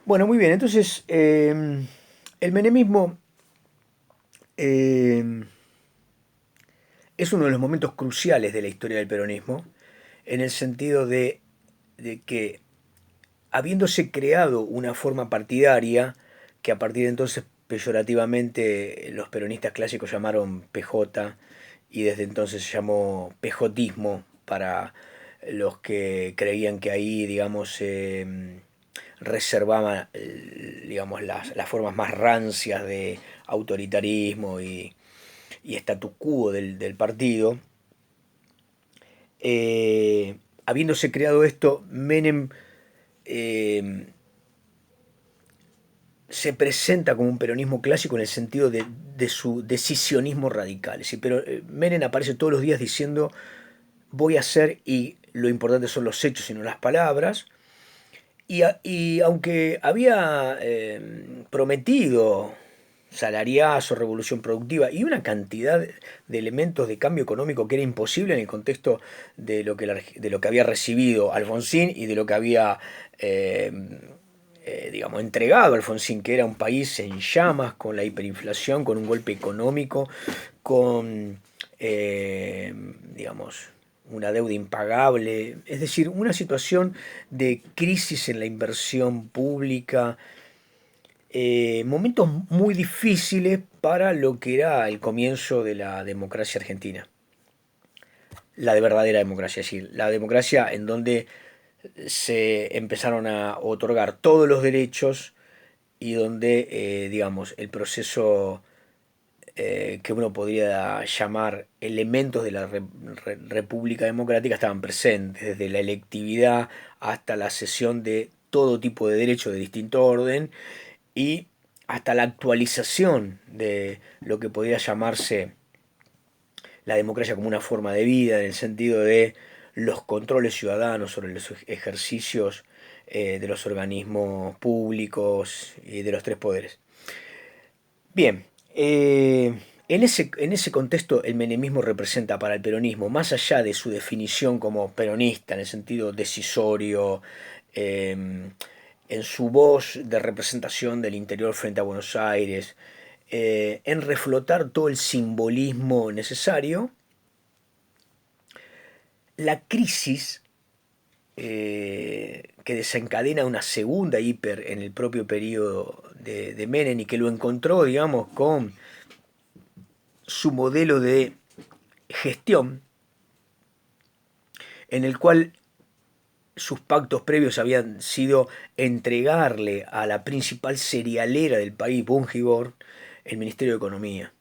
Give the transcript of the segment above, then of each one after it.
Bueno, muy bien. Entonces, el menemismo eh, es uno de los momentos cruciales de la historia del peronismo, en el sentido de que, habiéndose creado una forma partidaria, que a partir de entonces peyorativamente los peronistas clásicos llamaron PJ, y desde entonces se llamó pejotismo para los que creían que ahí, digamos, reservaban, digamos, las formas más rancias de autoritarismo y status quo del partido. Habiéndose creado esto, Menem eh, se presenta como un peronismo clásico en el sentido de su decisionismo radical. Es decir, pero Menem aparece todos los días diciendo voy a hacer, y lo importante son los hechos y no las palabras. Y aunque había prometido salariazo, revolución productiva y una cantidad de elementos de cambio económico que era imposible en el contexto de lo que había recibido Alfonsín y de lo que había, eh, digamos, entregado Alfonsín, que era un país en llamas, con la hiperinflación, con un golpe económico, con, eh, digamos, una deuda impagable, es decir, una situación de crisis en la inversión pública, momentos muy difíciles para lo que era el comienzo de la democracia argentina, la de verdadera democracia, es decir, la democracia en donde se empezaron a otorgar todos los derechos y donde, digamos, el proceso que uno podría llamar elementos de la República Democrática estaban presentes, desde la electividad hasta la cesión de todo tipo de derechos de distinto orden y hasta la actualización de lo que podría llamarse la democracia como una forma de vida, en el sentido de los controles ciudadanos sobre los ejercicios de los organismos públicos y de los tres poderes. Bien, en ese contexto el menemismo representa para el peronismo, más allá de su definición como peronista, en el sentido decisorio, eh, en su voz de representación del interior frente a Buenos Aires, en reflotar todo el simbolismo necesario, la crisis que desencadena una segunda hiper en el propio periodo de Menem y que lo encontró, digamos, con su modelo de gestión, en el cual sus pactos previos habían sido entregarle a la principal cerealera del país, Bungibor, el Ministerio de Economía.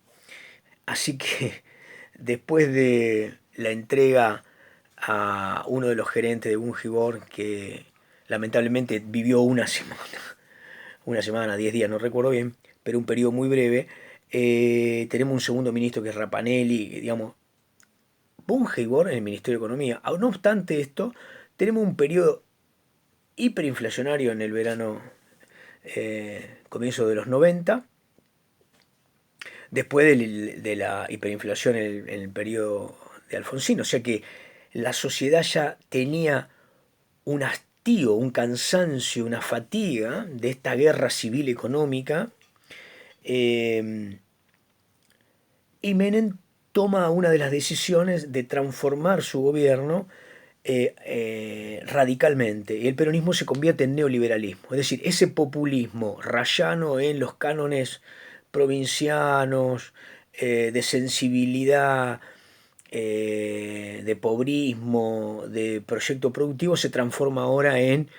Así que después de la entrega a uno de los gerentes de Bungibor, que lamentablemente vivió una semana, 10 días, no recuerdo bien, pero un periodo muy breve, tenemos un segundo ministro que es Rapanelli, digamos, Bungibor en el Ministerio de Economía. No obstante esto, tenemos un periodo hiperinflacionario en el verano, comienzo de los 90, después de la hiperinflación en el periodo de Alfonsín. O sea que la sociedad ya tenía un hastío, un cansancio, una fatiga de esta guerra civil económica. eh, y Menem toma una de las decisiones de transformar su gobierno radicalmente. Y el peronismo se convierte en neoliberalismo. Es decir, ese populismo rayano en los cánones provincianos, de sensibilidad, de pobrismo, de proyecto productivo, se transforma ahora en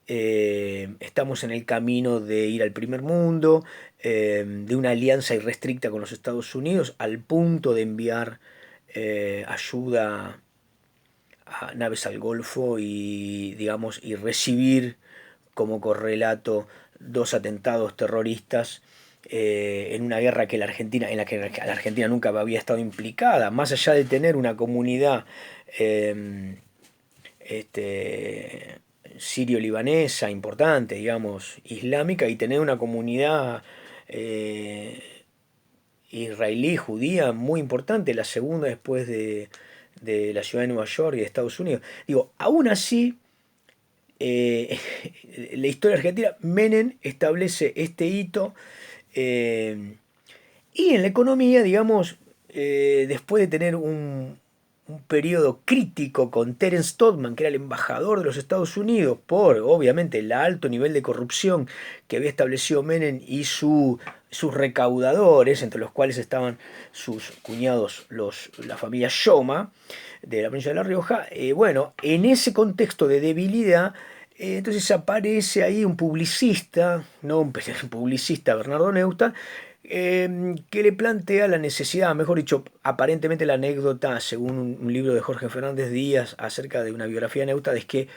estamos en el camino de ir al primer mundo, de una alianza irrestricta con los Estados Unidos, al punto de enviar ayuda a naves al Golfo y, digamos, y recibir como correlato dos atentados terroristas en una guerra que la Argentina, en la que la Argentina nunca había estado implicada, más allá de tener una comunidad eh, este, sirio-libanesa importante, digamos, islámica, y tener una comunidad eh, israelí, judía, muy importante, la segunda después de la ciudad de Nueva York y de Estados Unidos. Digo, aún así, la historia argentina, Menem establece este hito. eh, y en la economía, digamos, después de tener un periodo crítico con Terence Todman, que era el embajador de los Estados Unidos, por obviamente el alto nivel de corrupción que había establecido Menem y sus recaudadores, entre los cuales estaban sus cuñados, la familia Shoma, de la provincia de La Rioja. Bueno, en ese contexto de debilidad, entonces aparece ahí un publicista, no un publicista, Bernardo Neustadt, que le plantea la necesidad, mejor dicho, aparentemente la anécdota, según un libro de Jorge Fernández Díaz acerca de una biografía de Neustadt, es que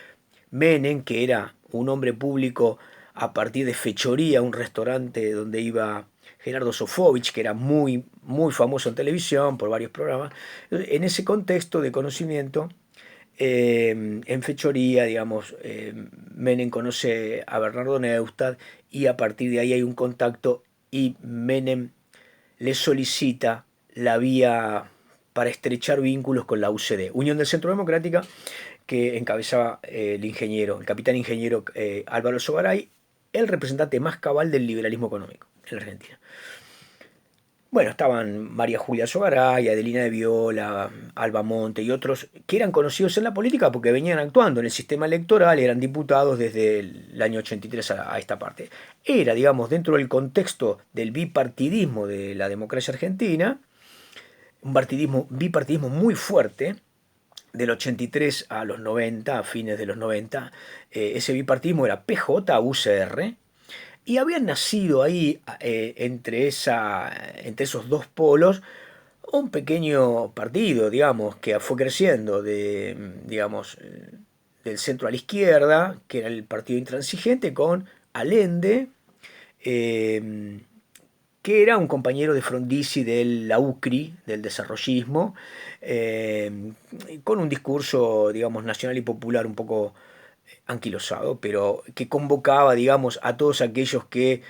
Menem, que era un hombre público a partir de Fechoría, un restaurante donde iba Gerardo Sofovich, que era muy, muy famoso en televisión por varios programas, en ese contexto de conocimiento, en Fechoría, digamos, Menem conoce a Bernardo Neustadt y a partir de ahí hay un contacto y Menem le solicita la vía para estrechar vínculos con la UCD, Unión del Centro Democrática, que encabezaba el capitán ingeniero Álvaro Sogaray, el representante más cabal del liberalismo económico en la Argentina. Bueno, estaban María Julia Sogaray, Adelina de Viola, Alba Monte y otros que eran conocidos en la política porque venían actuando en el sistema electoral, eran diputados desde el año 83 a esta parte. Era, digamos, dentro del contexto del bipartidismo de la democracia argentina, un bipartidismo muy fuerte, del 83 a los 90, a fines de los 90, ese bipartidismo era PJ-UCR, y habían nacido ahí, entre esos dos polos, un pequeño partido, digamos, que fue creciendo digamos, del centro a la izquierda, que era el partido intransigente, con Allende, eh, que era un compañero de Frondizi de la UCRI, del desarrollismo, con un discurso, digamos, nacional y popular un poco anquilosado, pero que convocaba, digamos, a todos aquellos que,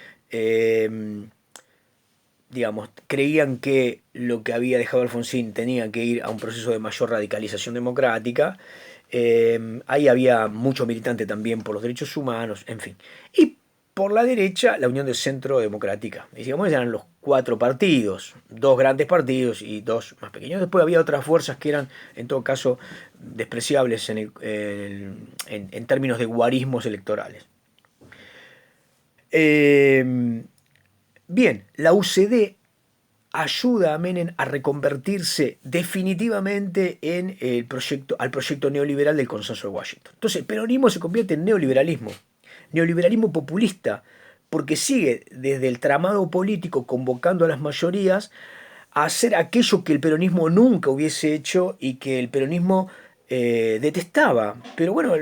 digamos, creían que lo que había dejado Alfonsín tenía que ir a un proceso de mayor radicalización democrática. Ahí había mucho militante también por los derechos humanos, en fin. Y por la derecha, la Unión de Centro Democrática. Y digamos, eran los cuatro partidos, dos grandes partidos y dos más pequeños. Después había otras fuerzas que eran, en todo caso, despreciables en términos de guarismos electorales. Eh, Bien, la UCD ayuda a Menem a reconvertirse definitivamente al proyecto neoliberal del consenso de Washington. Entonces, el peronismo se convierte en neoliberalismo populista, porque sigue desde el tramado político convocando a las mayorías a hacer aquello que el peronismo nunca hubiese hecho y que el peronismo detestaba. Pero bueno,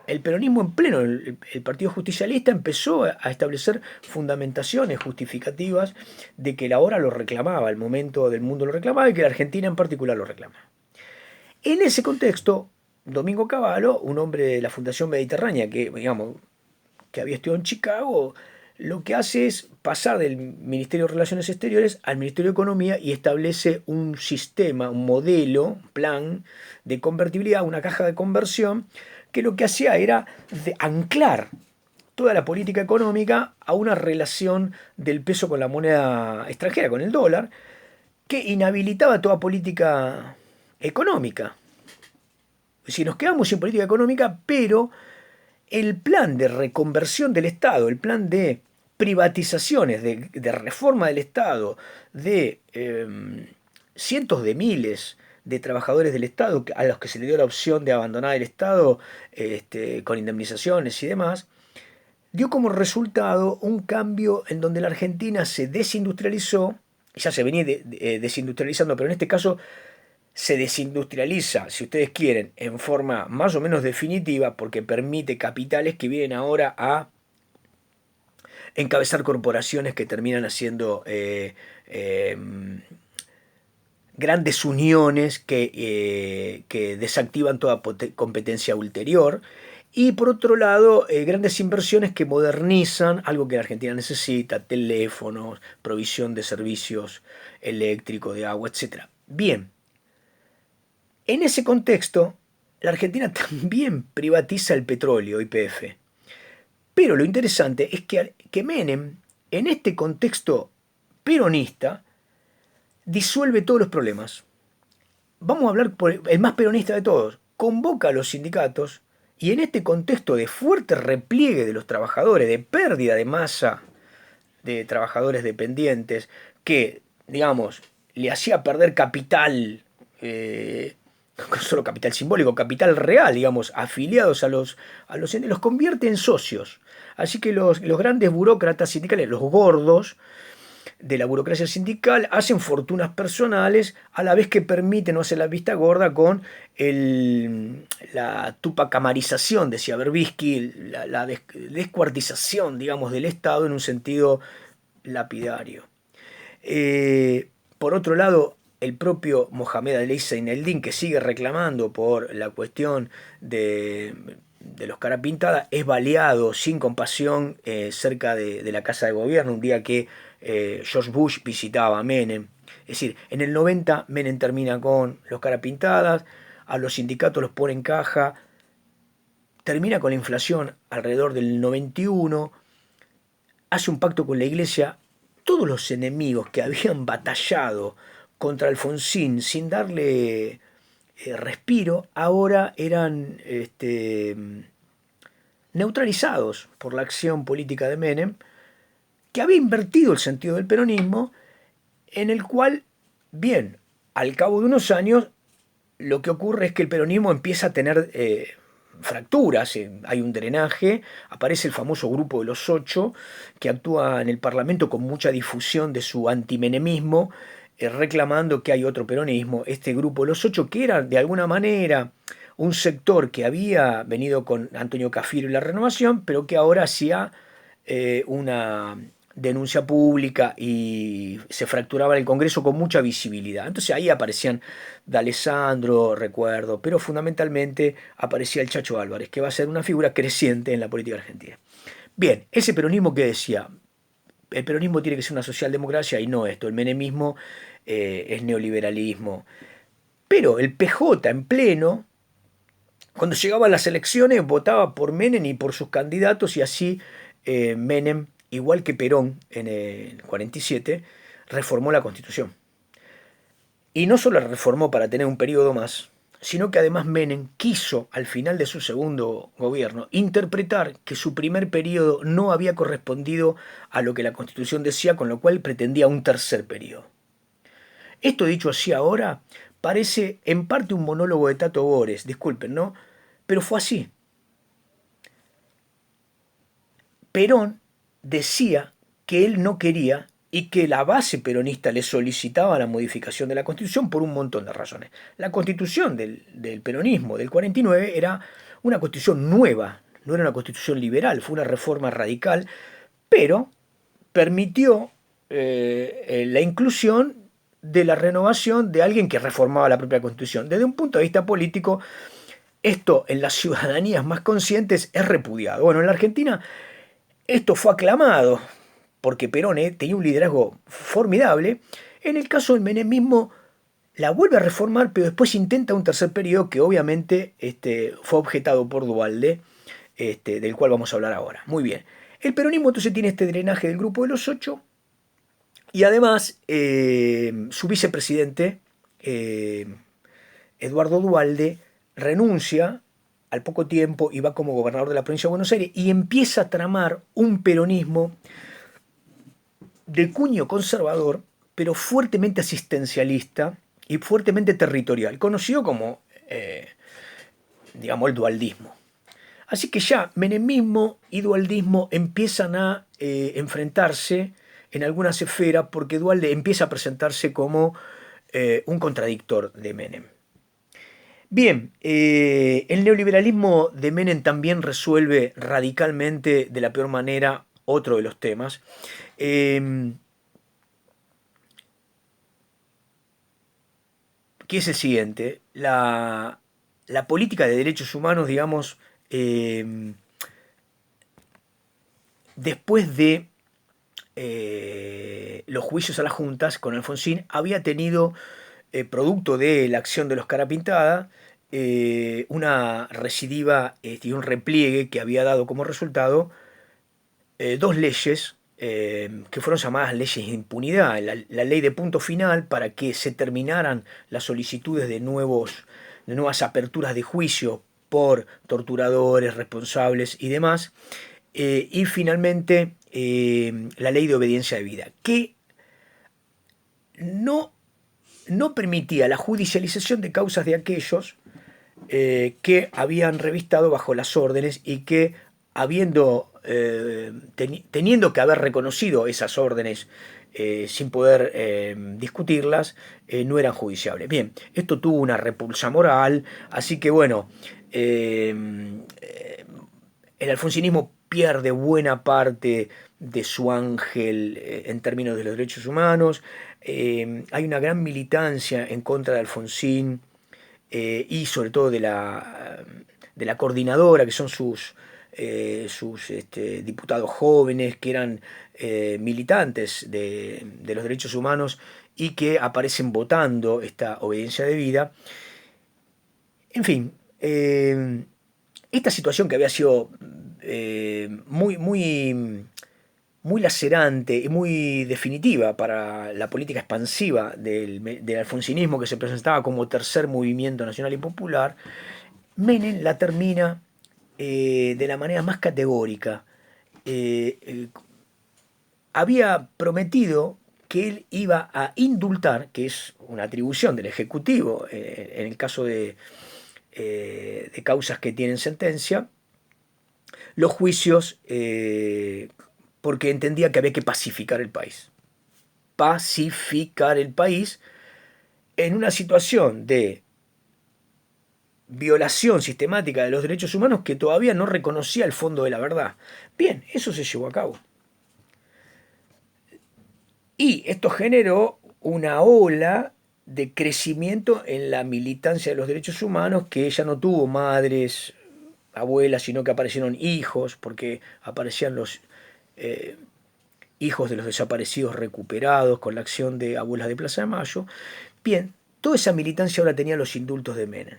el peronismo en pleno, el Partido Justicialista empezó a establecer fundamentaciones justificativas de que la hora lo reclamaba, el momento del mundo lo reclamaba y que la Argentina en particular lo reclama. En ese contexto, Domingo Cavallo, un hombre de la Fundación Mediterránea que, digamos, que había estudiado en Chicago, lo que hace es pasar del Ministerio de Relaciones Exteriores al Ministerio de Economía y establece un sistema, un modelo, un plan de convertibilidad, una caja de conversión, que lo que hacía era anclar toda la política económica a una relación del peso con la moneda extranjera, con el dólar, que inhabilitaba toda política económica. Si nos quedamos sin política económica, pero el plan de reconversión del Estado, el plan de privatizaciones, de reforma del Estado, de cientos de miles de trabajadores del Estado a los que se le dio la opción de abandonar el Estado con indemnizaciones y demás, dio como resultado un cambio en donde la Argentina se desindustrializó, ya se venía desindustrializando, pero en este caso se desindustrializa, si ustedes quieren, en forma más o menos definitiva, porque permite capitales que vienen ahora a encabezar corporaciones que terminan haciendo grandes uniones que desactivan toda competencia ulterior. Y por otro lado, grandes inversiones que modernizan algo que la Argentina necesita, teléfonos, provisión de servicios eléctricos, de agua, etc. Bien, en ese contexto, la Argentina también privatiza el petróleo, YPF. Pero lo interesante es que Menem, en este contexto peronista, disuelve todos los problemas. Vamos a hablar por el más peronista de todos. Convoca a los sindicatos y en este contexto de fuerte repliegue de los trabajadores, de pérdida de masa de trabajadores dependientes, que, digamos, le hacía perder capital, no solo capital simbólico, capital real, digamos, afiliados a los entes, los convierte en socios. Así que los grandes burócratas sindicales, los gordos de la burocracia sindical, hacen fortunas personales a la vez que permiten no hacer la vista gorda con la tupacamarización, decía Berbisky, la descuartización, digamos, del Estado en un sentido lapidario. Por otro lado, el propio Mohamed Ali Zaineldin, que sigue reclamando por la cuestión de los cara pintada, es baleado sin compasión cerca de la Casa de Gobierno un día que George Bush visitaba a Menem. Es decir, en el 90 Menem termina con los cara pintadas, a los sindicatos los pone en caja, termina con la inflación alrededor del 91, hace un pacto con la iglesia. Todos los enemigos que habían batallado contra Alfonsín sin darle respiro, ahora eran neutralizados por la acción política de Menem, que había invertido el sentido del peronismo, en el cual, bien, al cabo de unos años, lo que ocurre es que el peronismo empieza a tener fracturas, hay un drenaje, aparece el famoso grupo de los ocho, que actúa en el Parlamento con mucha difusión de su antimenemismo, reclamando que hay otro peronismo. Este grupo de los ocho, que era de alguna manera un sector que había venido con Antonio Cafiero y la Renovación, pero que ahora hacía una denuncia pública y se fracturaba en el Congreso con mucha visibilidad. Entonces ahí aparecían D'Alessandro, recuerdo, pero fundamentalmente aparecía el Chacho Álvarez, que va a ser una figura creciente en la política argentina. Bien, ese peronismo que decía, el peronismo tiene que ser una socialdemocracia y no esto, el menemismo es neoliberalismo. Pero el PJ en pleno, cuando llegaban las elecciones, votaba por Menem y por sus candidatos y así Menem, igual que Perón en el 47, reformó la Constitución. Y no solo la reformó para tener un periodo más, sino que además Menem quiso, al final de su segundo gobierno, interpretar que su primer periodo no había correspondido a lo que la Constitución decía, con lo cual pretendía un tercer periodo. Esto dicho así ahora parece en parte un monólogo de Tato Bores, disculpen, ¿no? Pero fue así. Perón decía que él no quería y que la base peronista le solicitaba la modificación de la Constitución por un montón de razones. La Constitución del peronismo del 49 era una Constitución nueva, no era una Constitución liberal, fue una reforma radical, pero permitió la inclusión de la renovación de alguien que reformaba la propia Constitución. Desde un punto de vista político, esto en las ciudadanías más conscientes es repudiado. Bueno, en la Argentina esto fue aclamado porque Perón tenía un liderazgo formidable. En el caso del menemismo la vuelve a reformar, pero después intenta un tercer periodo que obviamente fue objetado por Duhalde, del cual vamos a hablar ahora. Muy bien. El peronismo entonces tiene este drenaje del grupo de los ocho y además su vicepresidente, Eduardo Duhalde, renuncia al poco tiempo y va como gobernador de la provincia de Buenos Aires y empieza a tramar un peronismo de cuño conservador, pero fuertemente asistencialista y fuertemente territorial, conocido como, digamos, el dualdismo. Así que ya menemismo y dualdismo empiezan a enfrentarse en algunas esferas porque Duhalde empieza a presentarse como un contradictor de Menem. Bien, el neoliberalismo de Menem también resuelve radicalmente de la peor manera otro de los temas. Que es el siguiente, la política de derechos humanos, digamos, después de los juicios a las juntas con Alfonsín, había tenido, producto de la acción de los cara pintada, una recidiva y un repliegue que había dado como resultado dos leyes que fueron llamadas leyes de impunidad. La ley de punto final para que se terminaran las solicitudes de nuevas aperturas de juicio por torturadores, responsables y demás. Y finalmente la ley de obediencia debida, que no, no permitía la judicialización de causas de aquellos que habían revistado bajo las órdenes y que teniendo que haber reconocido esas órdenes sin poder discutirlas, no eran judiciables. Bien, esto tuvo una repulsa moral, así que bueno, el alfonsinismo pierde buena parte de su ángel en términos de los derechos humanos. Hay una gran militancia en contra de Alfonsín y sobre todo de la coordinadora, que son sus diputados jóvenes, que eran militantes de los derechos humanos y que aparecen votando esta obediencia debida. En fin, esta situación que había sido muy lacerante y muy definitiva para la política expansiva del alfonsinismo, que se presentaba como tercer movimiento nacional y popular, Menem la termina de la manera más categórica. Había prometido que él iba a indultar, que es una atribución del Ejecutivo en el caso de causas que tienen sentencia, los juicios porque entendía que había que pacificar el país. Pacificar el país en una situación de violación sistemática de los derechos humanos que todavía no reconocía el fondo de la verdad. Bien, eso se llevó a cabo. Y esto generó una ola de crecimiento en la militancia de los derechos humanos, que ella no tuvo madres, abuelas, sino que aparecieron hijos, porque aparecían los hijos de los desaparecidos recuperados con la acción de Abuelas de Plaza de Mayo. Bien, toda esa militancia ahora tenía los indultos de Menem.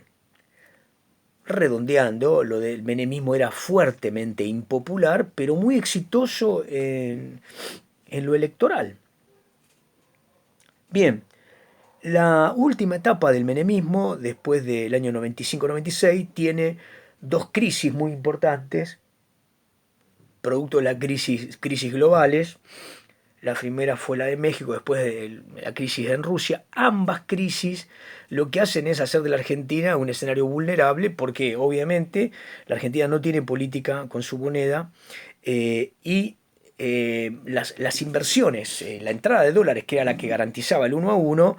Redondeando, lo del menemismo era fuertemente impopular, pero muy exitoso en lo electoral. Bien, la última etapa del menemismo, después del año 95-96, tiene dos crisis muy importantes, producto de la crisis globales. La primera fue la de México, después de la crisis en Rusia. Ambas crisis lo que hacen es hacer de la Argentina un escenario vulnerable porque obviamente la Argentina no tiene política con su moneda y las inversiones, la entrada de dólares, que era la que garantizaba el 1 a 1,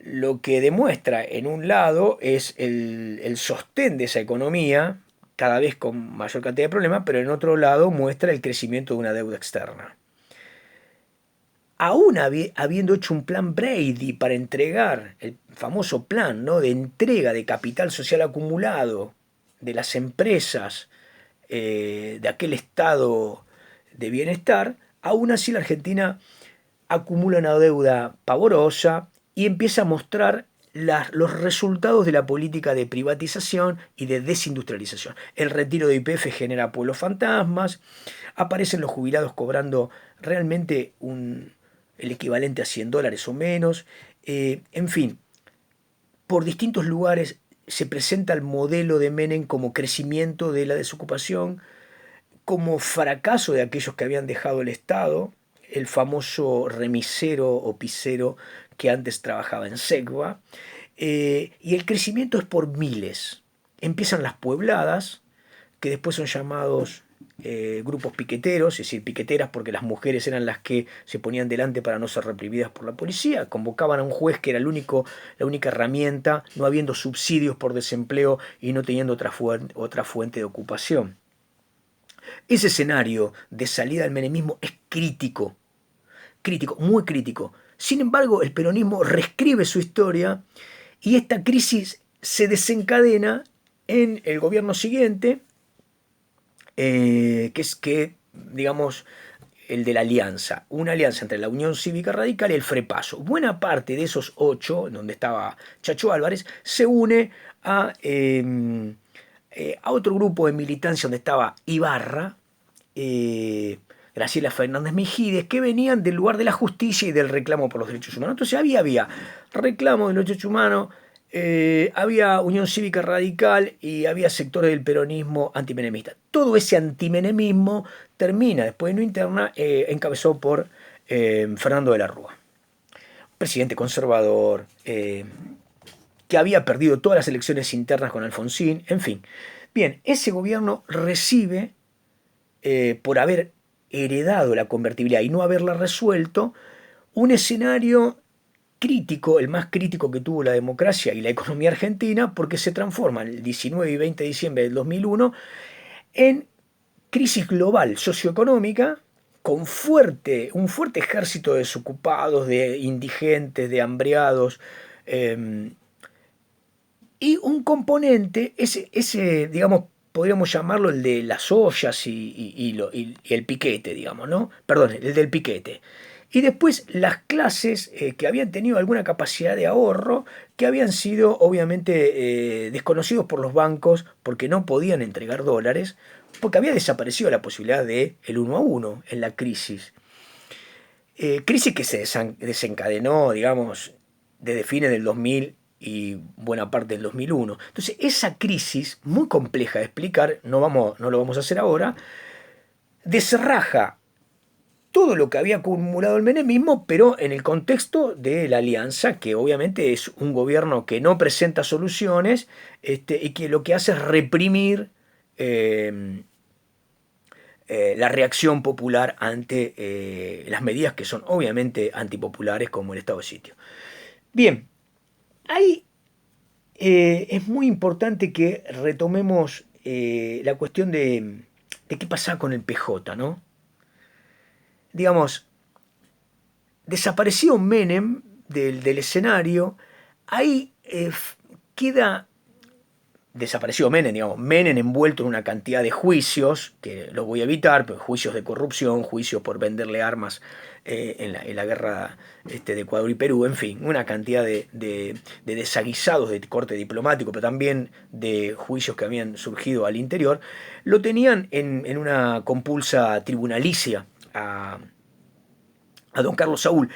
lo que demuestra en un lado es el sostén de esa economía, cada vez con mayor cantidad de problemas, pero en otro lado muestra el crecimiento de una deuda externa. Aún habiendo hecho un plan Brady para entregar, el famoso plan, ¿no?, de entrega de capital social acumulado de las empresas de aquel estado de bienestar, aún así la Argentina acumula una deuda pavorosa y empieza a mostrar los resultados de la política de privatización y de desindustrialización. El retiro de YPF genera pueblos fantasmas, aparecen los jubilados cobrando realmente el equivalente a $100 o menos. En fin, por distintos lugares se presenta el modelo de Menem como crecimiento de la desocupación, como fracaso de aquellos que habían dejado el Estado, el famoso remisero o pisero que antes trabajaba en Segva, y el crecimiento es por miles. Empiezan las puebladas, que después son llamados grupos piqueteros, es decir, piqueteras porque las mujeres eran las que se ponían delante para no ser reprimidas por la policía, convocaban a un juez que era la única herramienta, no habiendo subsidios por desempleo y no teniendo otra fuente de ocupación. Ese escenario de salida del menemismo es crítico, crítico, muy crítico. Sin embargo, el peronismo reescribe su historia y esta crisis se desencadena en el gobierno siguiente, digamos, el de la alianza, una alianza entre la Unión Cívica Radical y el Frepaso. Buena parte de esos 8, donde estaba Chacho Álvarez, se une a otro grupo de militancia donde estaba Ibarra, Graciela Fernández Mejídez, que venían del lugar de la justicia y del reclamo por los derechos humanos. Entonces había reclamo de los derechos humanos, había Unión Cívica Radical y había sectores del peronismo antimenemista. Todo ese antimenemismo termina después en una interna encabezado por Fernando de la Rúa, presidente conservador, que había perdido todas las elecciones internas con Alfonsín, en fin. Bien, ese gobierno recibe, por haber heredado la convertibilidad y no haberla resuelto, un escenario crítico, el más crítico que tuvo la democracia y la economía argentina, porque se transforma el 19 y 20 de diciembre del 2001 en crisis global socioeconómica, con un fuerte ejército de desocupados, de indigentes, de hambriados, y un componente, digamos, podríamos llamarlo el de las ollas y el piquete, digamos, ¿no? Perdón, el del piquete. Y después las clases que habían tenido alguna capacidad de ahorro, que habían sido obviamente desconocidos por los bancos porque no podían entregar dólares, porque había desaparecido la posibilidad de el uno a uno en la crisis. Crisis que se desencadenó, digamos, desde fines del 2000 y buena parte del 2001. Entonces, esa crisis, muy compleja de explicar, no lo vamos a hacer ahora, desarraja todo lo que había acumulado el menemismo, pero en el contexto de la alianza, que obviamente es un gobierno que no presenta soluciones y que lo que hace es reprimir la reacción popular ante las medidas que son obviamente antipopulares como el estado de sitio. Bien, ahí es muy importante que retomemos la cuestión de qué pasaba con el PJ, ¿no? Digamos, desapareció Menem del escenario, ahí queda desapareció Menem, digamos, Menem envuelto en una cantidad de juicios, que los voy a evitar, pero juicios de corrupción, juicios por venderle armas en la guerra de Ecuador y Perú, en fin, una cantidad de desaguisados de corte diplomático, pero también de juicios que habían surgido al interior, lo tenían en una compulsa tribunalicia a don Carlos Saúl.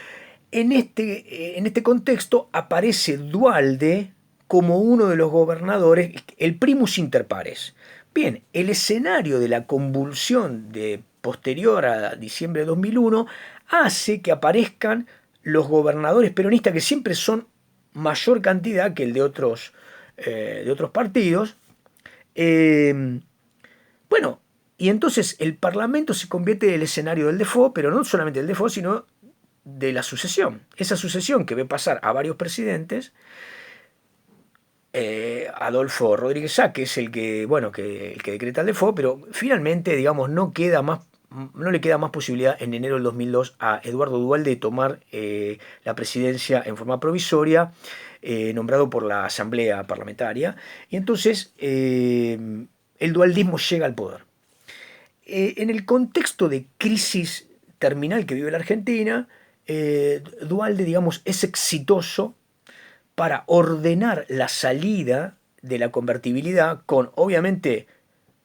En este contexto aparece Duhalde como uno de los gobernadores, el primus inter pares. Bien, el escenario de la convulsión posterior a diciembre de 2001 hace que aparezcan los gobernadores peronistas, que siempre son mayor cantidad que el de otros partidos. Bueno, y entonces el Parlamento se convierte en el escenario del default, pero no solamente del default, sino de la sucesión. Esa sucesión que ve pasar a varios presidentes. Adolfo Rodríguez Sá, que es el que decreta el default, pero finalmente, digamos, no le queda más posibilidad en enero del 2002 a Eduardo Duhalde de tomar la presidencia en forma provisoria, nombrado por la Asamblea Parlamentaria, y entonces el dualdismo llega al poder. En el contexto de crisis terminal que vive la Argentina, Duhalde, digamos, es exitoso para ordenar la salida de la convertibilidad con, obviamente,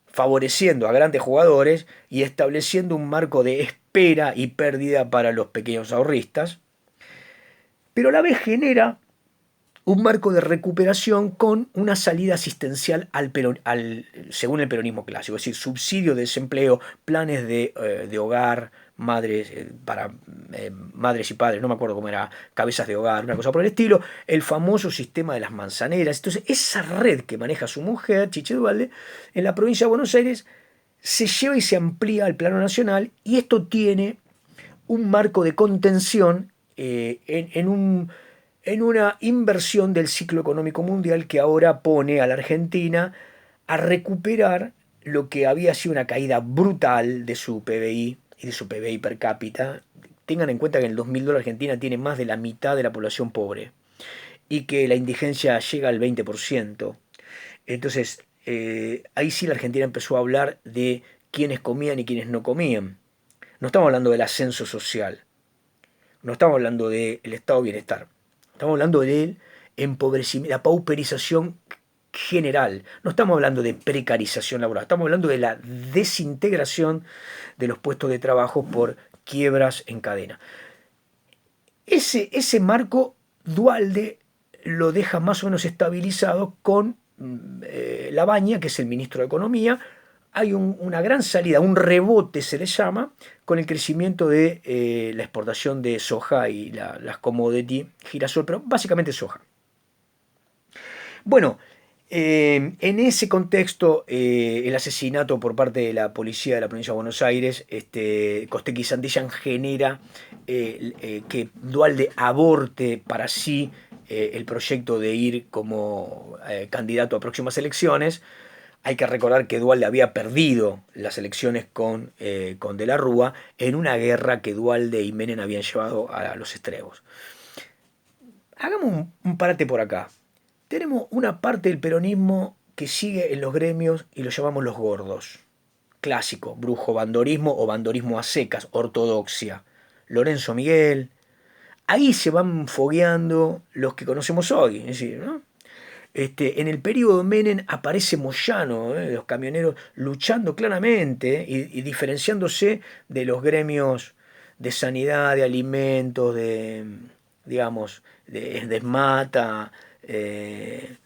favoreciendo a grandes jugadores y estableciendo un marco de espera y pérdida para los pequeños ahorristas, pero a la vez genera un marco de recuperación con una salida asistencial según el peronismo clásico, es decir, subsidio de desempleo, planes de hogar, para madres y padres, no me acuerdo cómo era, cabezas de hogar, una cosa por el estilo, el famoso sistema de las manzaneras. Entonces, esa red que maneja su mujer, Chiche Duhalde, en la provincia de Buenos Aires, se lleva y se amplía al plano nacional, y esto tiene un marco de contención en una inversión del ciclo económico mundial que ahora pone a la Argentina a recuperar lo que había sido una caída brutal de su PBI y de su PBI per cápita. Tengan en cuenta que en el 2002 la Argentina tiene más de la mitad de la población pobre y que la indigencia llega al 20%. Entonces, ahí sí la Argentina empezó a hablar de quiénes comían y quiénes no comían. No estamos hablando del ascenso social, no estamos hablando del estado de bienestar, estamos hablando del empobrecimiento, la pauperización general. No estamos hablando de precarización laboral, estamos hablando de la desintegración de los puestos de trabajo por quiebras en cadena. Ese marco Duhalde lo deja más o menos estabilizado con Labaña, que es el ministro de Economía. Hay una gran salida, un rebote se le llama, con el crecimiento de la exportación de soja y las commodities, girasol, pero básicamente soja. Bueno, en ese contexto, el asesinato por parte de la policía de la provincia de Buenos Aires, Costequi y Santillán, genera que Duhalde aborte para sí el proyecto de ir como candidato a próximas elecciones. Hay que recordar que Duhalde había perdido las elecciones con De la Rúa en una guerra que Duhalde y Menem habían llevado a los extremos. Hagamos un parate por acá. Tenemos una parte del peronismo que sigue en los gremios y lo llamamos los gordos. Clásico, brujo bandorismo o bandorismo a secas, ortodoxia. Lorenzo Miguel. Ahí se van fogueando los que conocemos hoy. Es decir, ¿no? En el periodo Menem aparece Moyano, los camioneros luchando claramente y diferenciándose de los gremios de sanidad, de alimentos, digamos, de ESMATA, de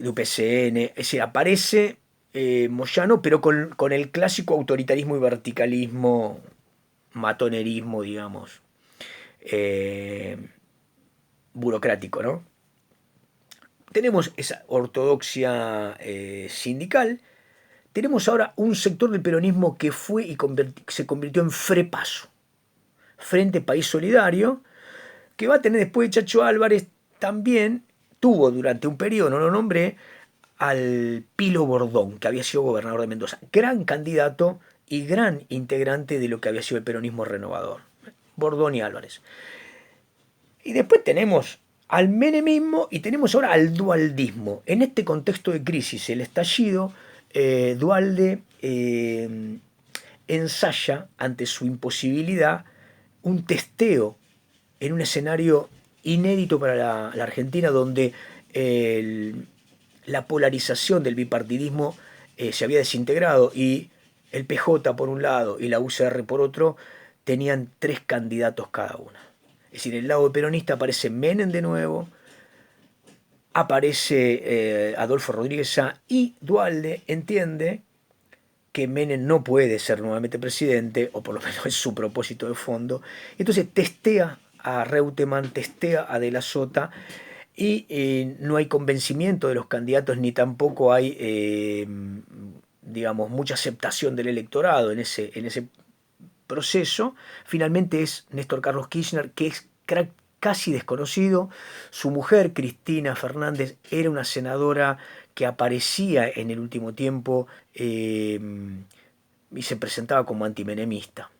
UPCN. Es decir, aparece Moyano, pero con el clásico autoritarismo y verticalismo, matonerismo, digamos, eh, burocrático, ¿no? Tenemos esa ortodoxia sindical, tenemos ahora un sector del peronismo que fue y se convirtió en FREPASO, Frente País Solidario, que va a tener después de Chacho Álvarez, también tuvo durante un periodo, no lo nombré, al Pilo Bordón, que había sido gobernador de Mendoza, gran candidato y gran integrante de lo que había sido el peronismo renovador, Bordón y Álvarez. Y después tenemos al menemismo y tenemos ahora al dualdismo. En este contexto de crisis, el estallido, Duhalde ensaya ante su imposibilidad un testeo en un escenario inédito para la Argentina, donde la polarización del bipartidismo se había desintegrado y el PJ por un lado y la UCR por otro tenían 3 candidatos cada una. Es decir, el lado peronista aparece Menem de nuevo, aparece Adolfo Rodríguez Sá y Duhalde entiende que Menem no puede ser nuevamente presidente, o por lo menos es su propósito de fondo. Entonces testea a Reutemann, testea a De la Sota y no hay convencimiento de los candidatos ni tampoco hay, digamos, mucha aceptación del electorado en ese proceso. Finalmente es Néstor Carlos Kirchner, que es casi desconocido. Su mujer, Cristina Fernández, era una senadora que aparecía en el último tiempo y se presentaba como antimenemista.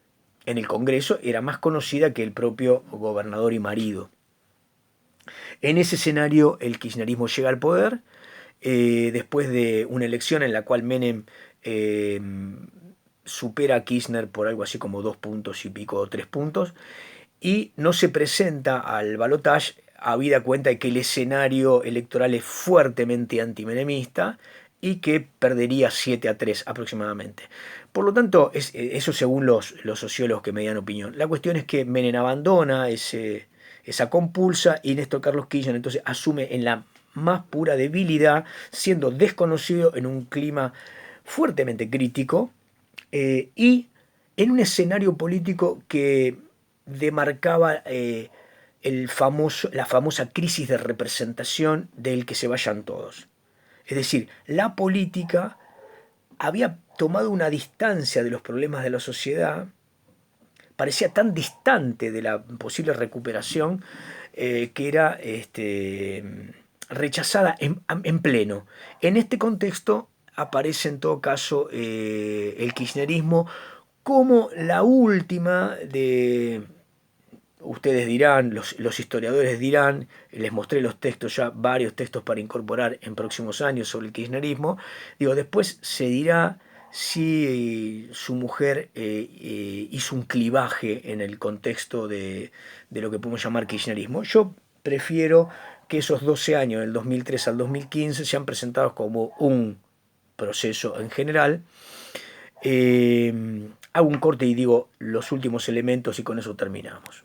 En el Congreso era más conocida que el propio gobernador y marido. En ese escenario el kirchnerismo llega al poder, después de una elección en la cual Menem supera a Kirchner por algo así como 2 puntos y pico o 3 puntos, y no se presenta al balotaje, habida cuenta de que el escenario electoral es fuertemente antimenemista y que perdería 7-3 aproximadamente. Por lo tanto, eso según los sociólogos que me dan opinión. La cuestión es que Menem abandona esa compulsa y Néstor Carlos Kirchner entonces asume en la más pura debilidad, siendo desconocido en un clima fuertemente crítico y en un escenario político que demarcaba la famosa crisis de representación del que se vayan todos. Es decir, la política había tomado una distancia de los problemas de la sociedad, parecía tan distante de la posible recuperación que era rechazada en pleno. En este contexto aparece en todo caso el kirchnerismo como la última de, ustedes dirán, los historiadores dirán, les mostré los textos ya, varios textos para incorporar en próximos años sobre el kirchnerismo, digo, después se dirá si su mujer hizo un clivaje en el contexto de lo que podemos llamar kirchnerismo. Yo prefiero que esos 12 años, del 2003 al 2015, sean presentados como un proceso en general. Hago un corte y digo los últimos elementos y con eso terminamos.